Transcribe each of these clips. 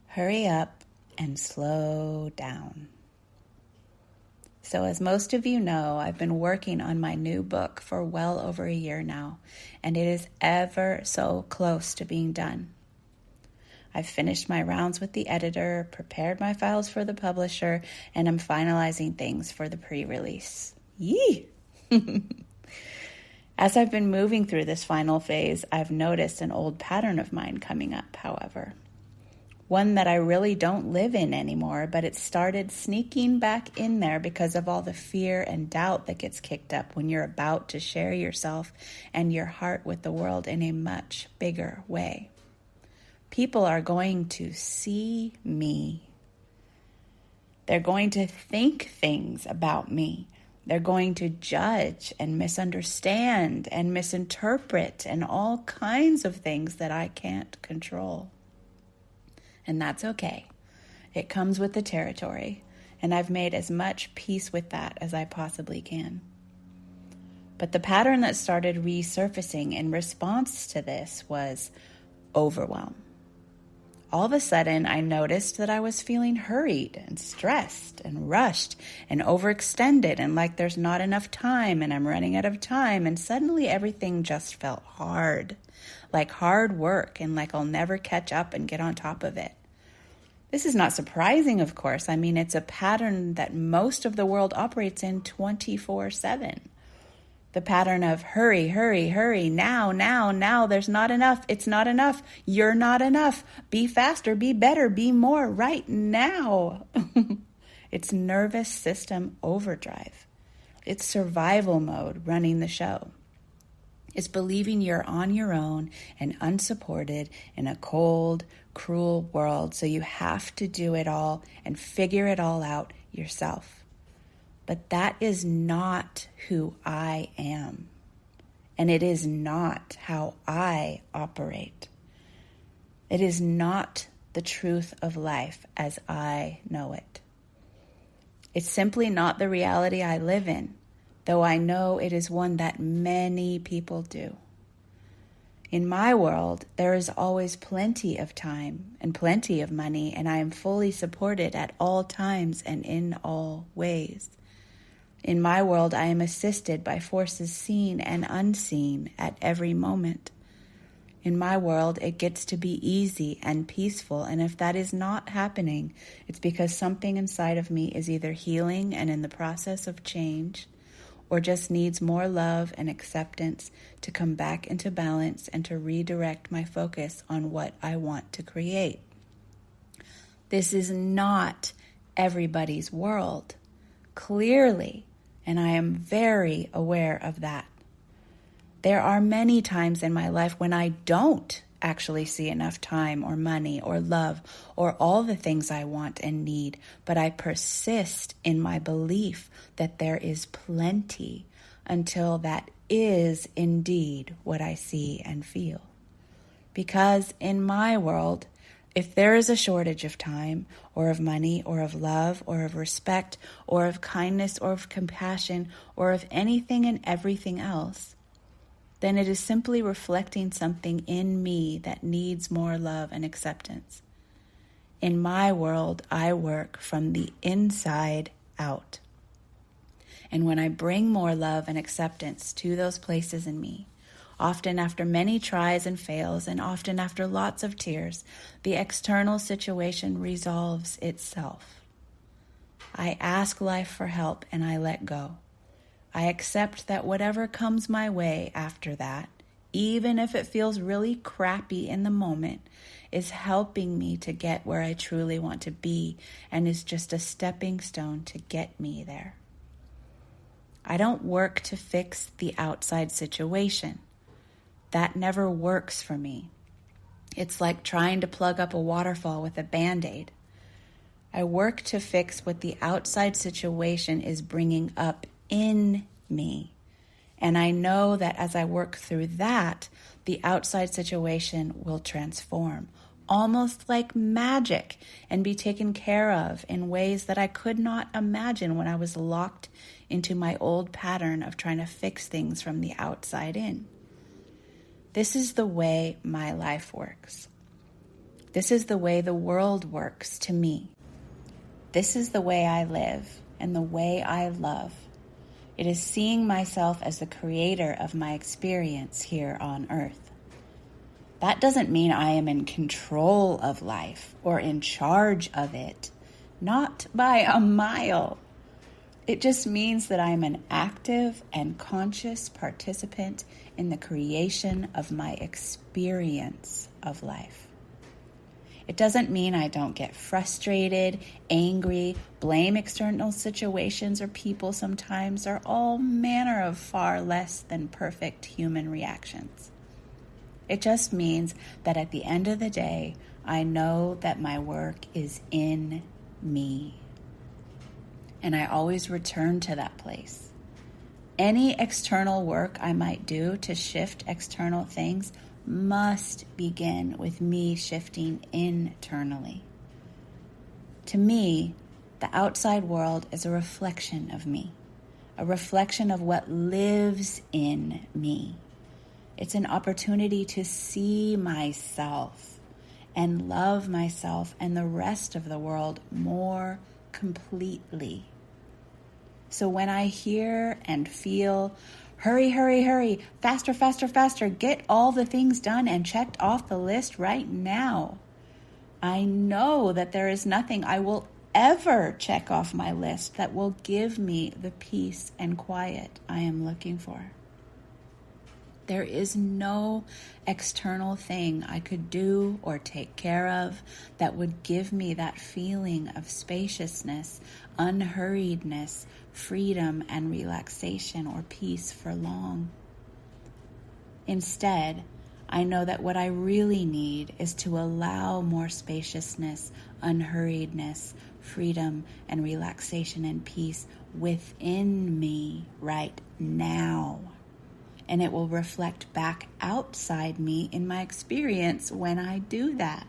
Hurry up and slow down. So as most of you know, I've been working on my new book for well over a year now, and it is ever so close to being done. I've finished my rounds with the editor, prepared my files for the publisher, and I'm finalizing things for the pre-release. Yee! As I've been moving through this final phase, I've noticed an old pattern of mine coming up, however. One that I really don't live in anymore, but it started sneaking back in there because of all the fear and doubt that gets kicked up when you're about to share yourself and your heart with the world in a much bigger way. People are going to see me. They're going to think things about me. They're going to judge and misunderstand and misinterpret and all kinds of things that I can't control. And that's okay. It comes with the territory, and I've made as much peace with that as I possibly can. But the pattern that started resurfacing in response to this was overwhelm. All of a sudden, I noticed that I was feeling hurried and stressed and rushed and overextended and like there's not enough time and I'm running out of time. And suddenly everything just felt hard, like hard work and like I'll never catch up and get on top of it. This is not surprising, of course. I mean, it's a pattern that most of the world operates in 24/7. The pattern of hurry, hurry, hurry, now, there's not enough, it's not enough, you're not enough, be faster, be better, be more, right now. It's nervous system overdrive. It's survival mode running the show. It's believing you're on your own and unsupported in a cold, cruel world, so you have to do it all and figure it all out yourself. But that is not who I am, and it is not how I operate. It is not the truth of life as I know it. It's simply not the reality I live in, though I know it is one that many people do. In my world, there is always plenty of time and plenty of money, and I am fully supported at all times and in all ways. In my world, I am assisted by forces seen and unseen at every moment. In my world, it gets to be easy and peaceful, and if that is not happening, it's because something inside of me is either healing and in the process of change, or just needs more love and acceptance to come back into balance and to redirect my focus on what I want to create. This is not everybody's world, clearly, and I am very aware of that. There are many times in my life when I don't actually see enough time or money or love or all the things I want and need, but I persist in my belief that there is plenty until that is indeed what I see and feel. Because in my world, if there is a shortage of time or of money or of love or of respect or of kindness or of compassion or of anything and everything else, then it is simply reflecting something in me that needs more love and acceptance. In my world, I work from the inside out. And when I bring more love and acceptance to those places in me, often after many tries and fails, and often after lots of tears, the external situation resolves itself. I ask life for help and I let go. I accept that whatever comes my way after that, even if it feels really crappy in the moment, is helping me to get where I truly want to be and is just a stepping stone to get me there. I don't work to fix the outside situation. That never works for me. It's like trying to plug up a waterfall with a Band-Aid. I work to fix what the outside situation is bringing up in me. And I know that as I work through that, the outside situation will transform, almost like magic, and be taken care of in ways that I could not imagine when I was locked into my old pattern of trying to fix things from the outside in. This is the way my life works. This is the way the world works to me. This is the way I live and the way I love. It is seeing myself as the creator of my experience here on earth. That doesn't mean I am in control of life or in charge of it, not by a mile. It just means that I am an active and conscious participant in the creation of my experience of life. It doesn't mean I don't get frustrated, angry, blame external situations or people sometimes, or all manner of far less than perfect human reactions. It just means that at the end of the day, I know that my work is in me. And I always return to that place. Any external work I might do to shift external things must begin with me shifting internally. To me, the outside world is a reflection of me, a reflection of what lives in me. It's an opportunity to see myself and love myself and the rest of the world more completely. So when I hear and feel, hurry, hurry, hurry, faster, faster, faster, get all the things done and checked off the list right now, I know that there is nothing I will ever check off my list that will give me the peace and quiet I am looking for. There is no external thing I could do or take care of that would give me that feeling of spaciousness, unhurriedness, freedom, and relaxation or peace for long. Instead, I know that what I really need is to allow more spaciousness, unhurriedness, freedom, and relaxation and peace within me right now. And it will reflect back outside me in my experience when I do that.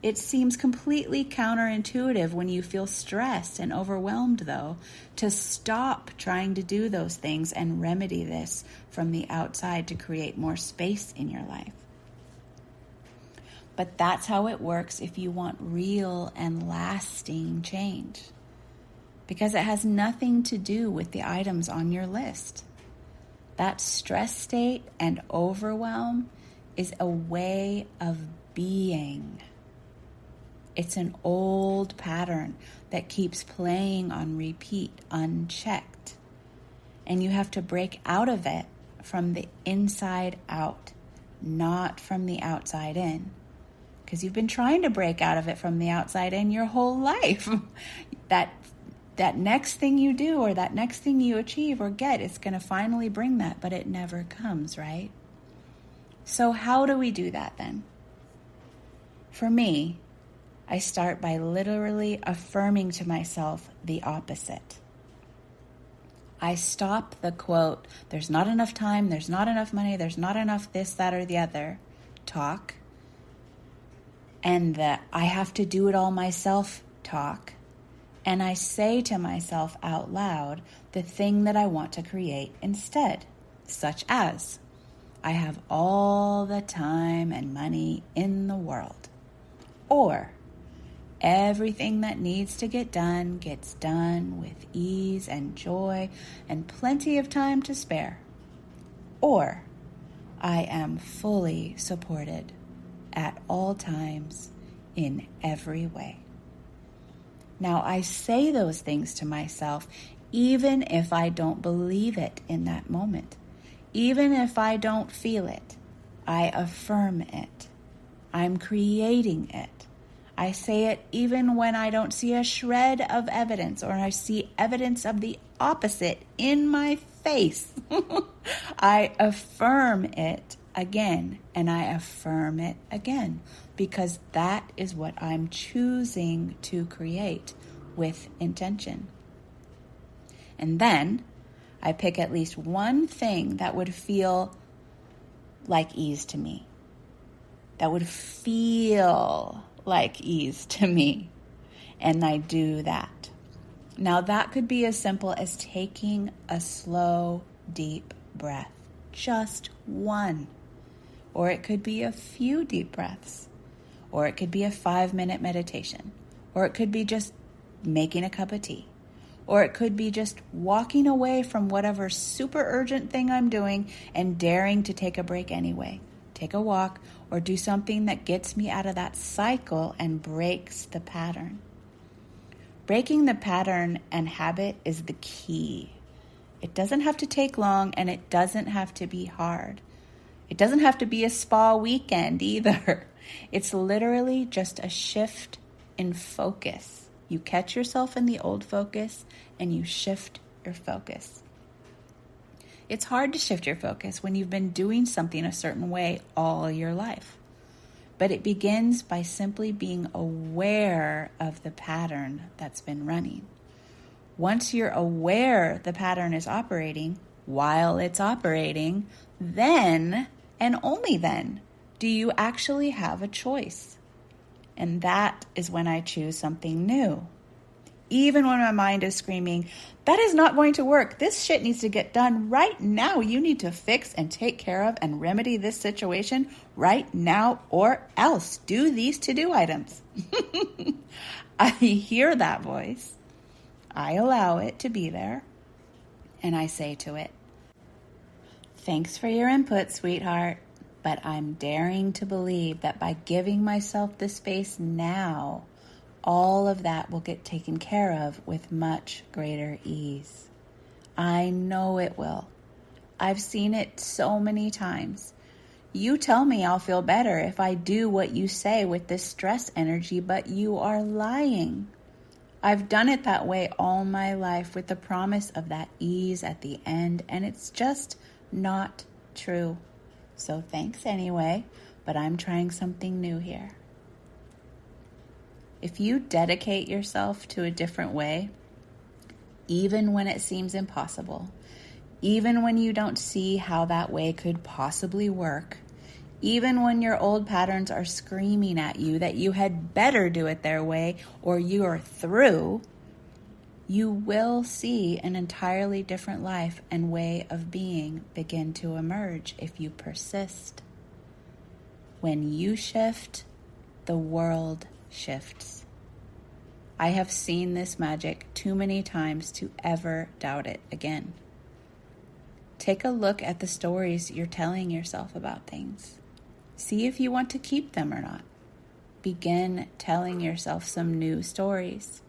It seems completely counterintuitive when you feel stressed and overwhelmed, though, to stop trying to do those things and remedy this from the outside to create more space in your life. But that's how it works if you want real and lasting change, because it has nothing to do with the items on your list. That stress state and overwhelm is a way of being. It's an old pattern that keeps playing on repeat, unchecked. And you have to break out of it from the inside out, not from the outside in. Because you've been trying to break out of it from the outside in your whole life. That next thing you do or that next thing you achieve or get, it's going to finally bring that, but it never comes, right? So how do we do that then? For me, I start by literally affirming to myself the opposite. I stop the quote, there's not enough time, there's not enough money, there's not enough this, that, or the other talk, and the I have to do it all myself talk. And I say to myself out loud the thing that I want to create instead, such as, I have all the time and money in the world. Or, everything that needs to get done gets done with ease and joy and plenty of time to spare. Or, I am fully supported at all times in every way. Now, I say those things to myself even if I don't believe it in that moment. Even if I don't feel it, I affirm it. I'm creating it. I say it even when I don't see a shred of evidence or I see evidence of the opposite in my face. I affirm it again and I affirm it again because that is what I'm choosing to create with intention. And then I pick at least one thing that would feel like ease to me, that would feel like ease to me, and I do that. Now that could be as simple as taking a slow, deep breath, just one, or it could be a few deep breaths, or it could be a 5-minute meditation, or it could be just making a cup of tea, or it could be just walking away from whatever super urgent thing I'm doing and daring to take a break anyway. Take a walk or do something that gets me out of that cycle and breaks the pattern. Breaking the pattern and habit is the key. It doesn't have to take long, and it doesn't have to be hard. It doesn't have to be a spa weekend either. It's literally just a shift in focus. You catch yourself in the old focus and you shift your focus. It's hard to shift your focus when you've been doing something a certain way all your life. But it begins by simply being aware of the pattern that's been running. Once you're aware the pattern is operating, while it's operating, then and only then do you actually have a choice. And that is when I choose something new. Even when my mind is screaming, that is not going to work. This shit needs to get done right now. You need to fix and take care of and remedy this situation right now, or else do these to-do items. I hear that voice. I allow it to be there. And I say to it, thanks for your input, sweetheart. But I'm daring to believe that by giving myself the space now, all of that will get taken care of with much greater ease. I know it will. I've seen it so many times. You tell me I'll feel better if I do what you say with this stress energy, but you are lying. I've done it that way all my life with the promise of that ease at the end, and it's just not true. So thanks anyway, but I'm trying something new here. If you dedicate yourself to a different way, even when it seems impossible, even when you don't see how that way could possibly work, even when your old patterns are screaming at you that you had better do it their way or you're through, you will see an entirely different life and way of being begin to emerge if you persist. When you shift, the world shifts. I have seen this magic too many times to ever doubt it again. Take a look at the stories you're telling yourself about things. See if you want to keep them or not. Begin telling yourself some new stories.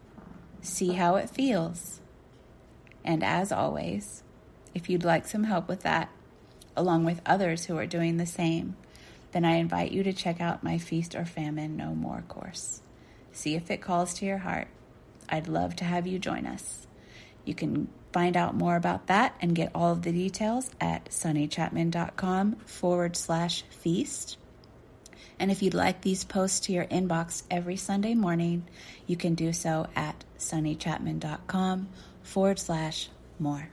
See how it feels. And as always, if you'd like some help with that, along with others who are doing the same, then I invite you to check out my Feast or Famine No More course. See if it calls to your heart. I'd love to have you join us. You can find out more about that and get all of the details at sunnychapman.com/feast. And if you'd like these posts to your inbox every Sunday morning, you can do so at sunnychapman.com/more.